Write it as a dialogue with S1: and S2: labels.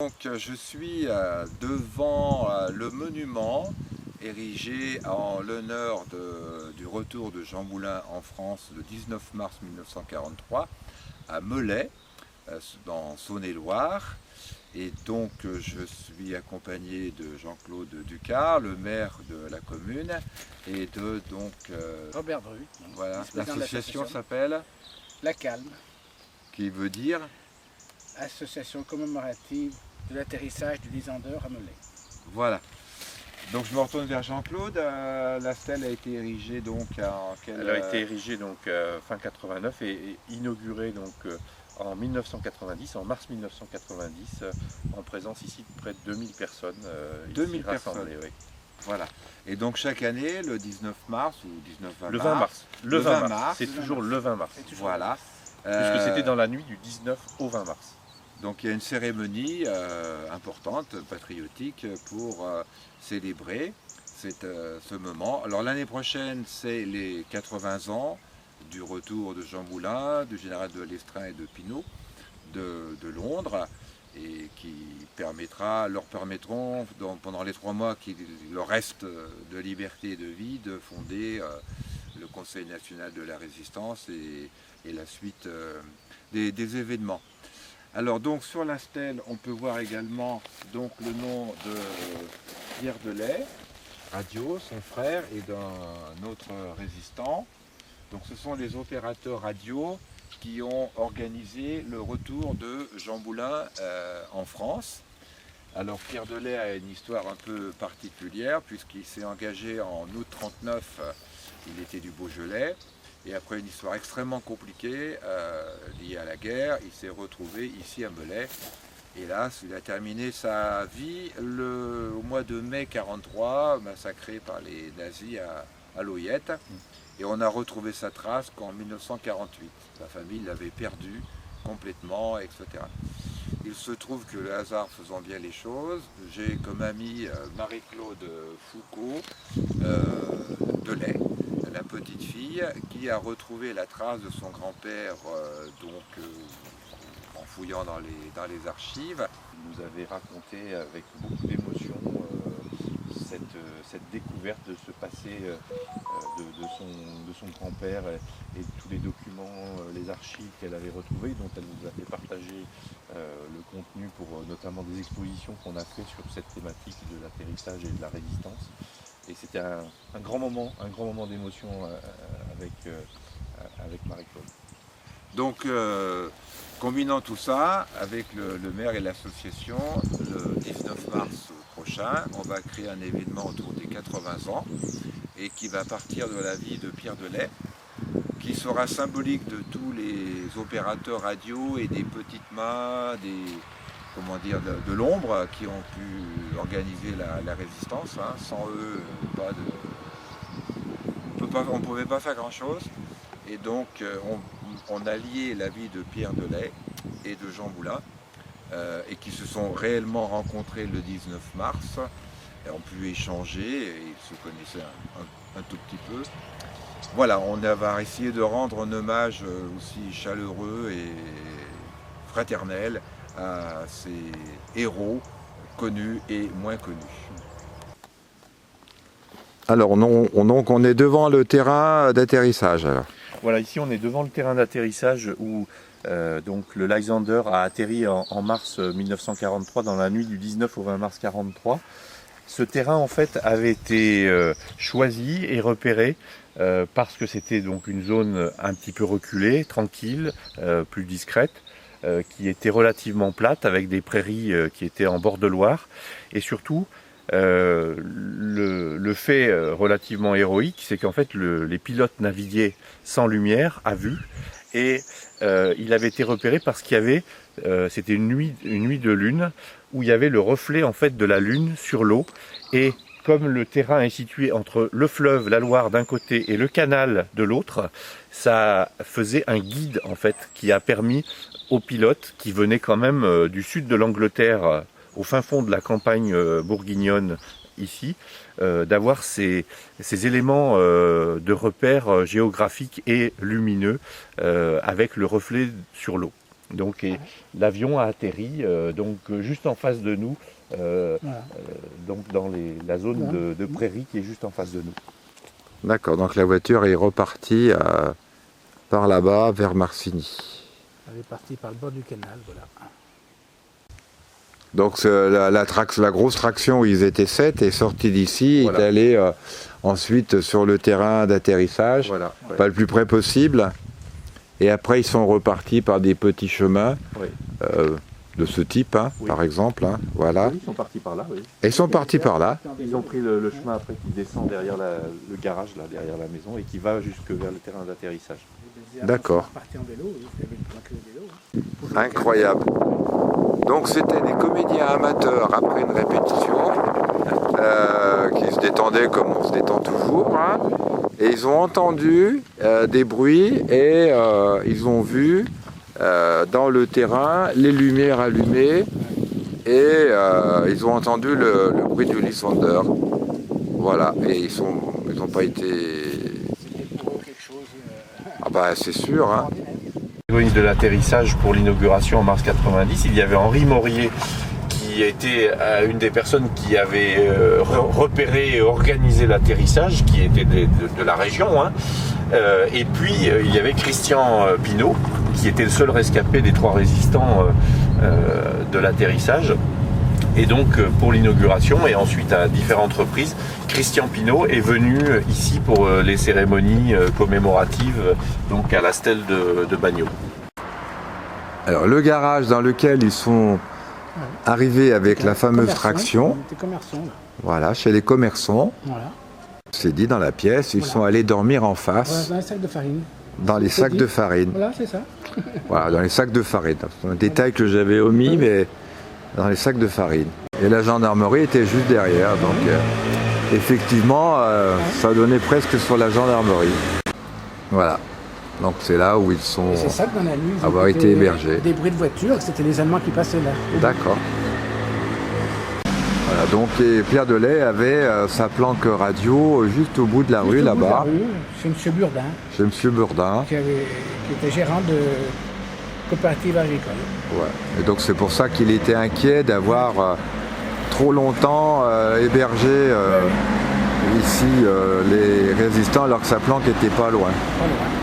S1: Donc je suis devant le monument érigé en l'honneur du retour de Jean Moulin en France le 19 mars 1943 à Melay, dans Saône-et-Loire. Et donc je suis accompagné de Jean-Claude Ducard, le maire de la commune, et de
S2: Robert Dru.
S1: Voilà, l'association s'appelle
S2: La Calme,
S1: qui veut dire
S2: association commémorative de l'atterrissage du Lysander à Melay.
S1: Voilà. Donc je me retourne vers Jean-Claude. La stèle a été érigée donc
S3: Elle a été érigée donc fin 89 et inaugurée donc en 1990, en mars 1990, en présence ici de près de 2000 personnes.
S1: 2000
S3: ici rassemblées,
S1: personnes.
S3: oui.
S1: Voilà. Et donc chaque année, le 19 mars ou 19
S3: Le 20 mars.
S1: Le 20 mars.
S3: C'est toujours le 20 mars.
S1: Voilà.
S3: Puisque c'était dans la nuit du 19 au 20 mars.
S1: Donc il y a une cérémonie importante, patriotique, pour célébrer ce moment. Alors l'année prochaine, c'est les 80 ans du retour de Jean Moulin, du général de Lestrin et de Pinault de Londres, et qui leur permettront, pendant les 3 mois qu'il leur reste de liberté et de vie, de fonder le Conseil national de la résistance et la suite des événements. Alors donc sur la stèle, on peut voir également donc le nom de Pierre Delay, radio, son frère, et d'un autre résistant. Donc ce sont les opérateurs radio qui ont organisé le retour de Jean Moulin en France. Alors Pierre Delay a une histoire un peu particulière puisqu'il s'est engagé en août 1939, il était du Beaujolais. Et après une histoire extrêmement compliquée liée à la guerre, il s'est retrouvé ici à Melay. Hélas, il a terminé sa vie au mois de mai 1943, massacré par les nazis à Loyette. Et on a retrouvé sa trace qu'en 1948. Sa famille l'avait perdu complètement, etc. Il se trouve que le hasard faisant bien les choses, j'ai comme ami Marie-Claude Foucault Delay, la petite fille, qui a retrouvé la trace de son grand-père en fouillant dans les archives.
S3: Il nous avait raconté avec beaucoup d'émotion cette découverte de ce passé de son grand-père et tous les documents, les archives qu'elle avait retrouvées, dont elle nous a fait partager le contenu pour notamment des expositions qu'on a fait sur cette thématique de l'atterrissage et de la résistance. Et c'était un grand moment d'émotion avec Marie-Claude.
S1: Donc, combinant tout ça avec le maire et l'association, le 19 mars prochain, on va créer un événement autour des 80 ans et qui va partir de la vie de Pierre Delay, qui sera symbolique de tous les opérateurs radio et des petites mains, de l'ombre qui ont pu organiser la résistance. Hein. Sans eux, on ne pouvait pas faire grand-chose. Et donc, on a lié la vie de Pierre Delay et de Jean Moulin, et qui se sont réellement rencontrés le 19 mars, et ont pu échanger, et ils se connaissaient un tout petit peu. Voilà, on va essayer de rendre un hommage aussi chaleureux et fraternel à ces héros connus et moins connus. Alors, donc on est devant le terrain d'atterrissage.
S3: Voilà, ici on est devant le terrain d'atterrissage où donc le Lysander a atterri en mars 1943, dans la nuit du 19 au 20 mars 1943. Ce terrain en fait avait été choisi et repéré parce que c'était donc une zone un petit peu reculée, tranquille, plus discrète, qui était relativement plate avec des prairies qui étaient en bord de Loire, et surtout le fait relativement héroïque, c'est qu'en fait les pilotes naviguaient sans lumière à vue, et il avait été repéré parce qu'il y avait c'était une nuit de lune où il y avait le reflet en fait de la lune sur l'eau, et comme le terrain est situé entre le fleuve, la Loire d'un côté et le canal de l'autre, ça faisait un guide en fait qui a permis aux pilotes qui venaient quand même du sud de l'Angleterre, au fin fond de la campagne bourguignonne ici, d'avoir ces éléments de repères géographiques et lumineux avec le reflet sur l'eau. Donc l'avion a atterri juste en face de nous, donc dans la zone de prairie qui est juste en face de nous.
S1: D'accord, donc la voiture est repartie par là-bas vers Marcigny.
S2: Elle est partie par le bord du canal, voilà.
S1: Donc la grosse traction où ils étaient 7 est sortie d'ici, est allée ensuite sur le terrain d'atterrissage, pas le plus près possible. Et après ils sont repartis par des petits chemins de ce type, par exemple. Voilà.
S3: Ils sont partis par là, oui.
S1: Et ils sont partis par là.
S3: Ils ont pris le chemin après qui descend derrière le garage, là, derrière la maison, et qui va jusque vers le terrain d'atterrissage.
S1: D'accord. Incroyable. Donc c'était des comédiens amateurs après une répétition qui se détendaient comme on se détend toujours. Et ils ont entendu des bruits et ils ont vu dans le terrain les lumières allumées et ils ont entendu le bruit du Lysander. Voilà, et ils ont pas été... Ah bah c'est sûr.
S3: De l'atterrissage pour l'inauguration en mars 90, il y avait Henri Morier qui était une des personnes qui avait repéré et organisé l'atterrissage, qui était de la région. Et puis il y avait Christian Pinault qui était le seul rescapé des 3 résistants de l'atterrissage. Et donc pour l'inauguration et ensuite à différentes reprises, Christian Pinault est venu ici pour les cérémonies commémoratives donc à la stèle de Bagnols.
S1: Alors le garage dans lequel ils sont arrivés avec la fameuse traction, voilà, chez les commerçants, c'est dit dans la pièce, ils sont allés dormir en face.
S2: Dans les sacs de farine.
S1: Dans les sacs de farine.
S2: Voilà, c'est ça.
S1: Voilà, dans les sacs de farine. C'est un détail que j'avais omis, mais dans les sacs de farine. Et la gendarmerie était juste derrière, donc effectivement, ça donnait presque sur la gendarmerie. Voilà. Donc c'est là où ils sont
S2: c'est ça que dans la nuit, ils
S1: avoir été hébergés.
S2: Des bruits de voiture, c'était les Allemands qui passaient là.
S1: D'accord. Voilà, donc et Pierre Delay avait sa planque radio juste au bout de la rue là-bas.
S2: Chez M. Burdin.
S1: Chez M. Burdin.
S2: Qui était gérant de coopérative agricole.
S1: Ouais. Et donc c'est pour ça qu'il était inquiet d'avoir trop longtemps hébergé ici les résistants alors que sa planque n'était pas loin.
S2: Pas loin.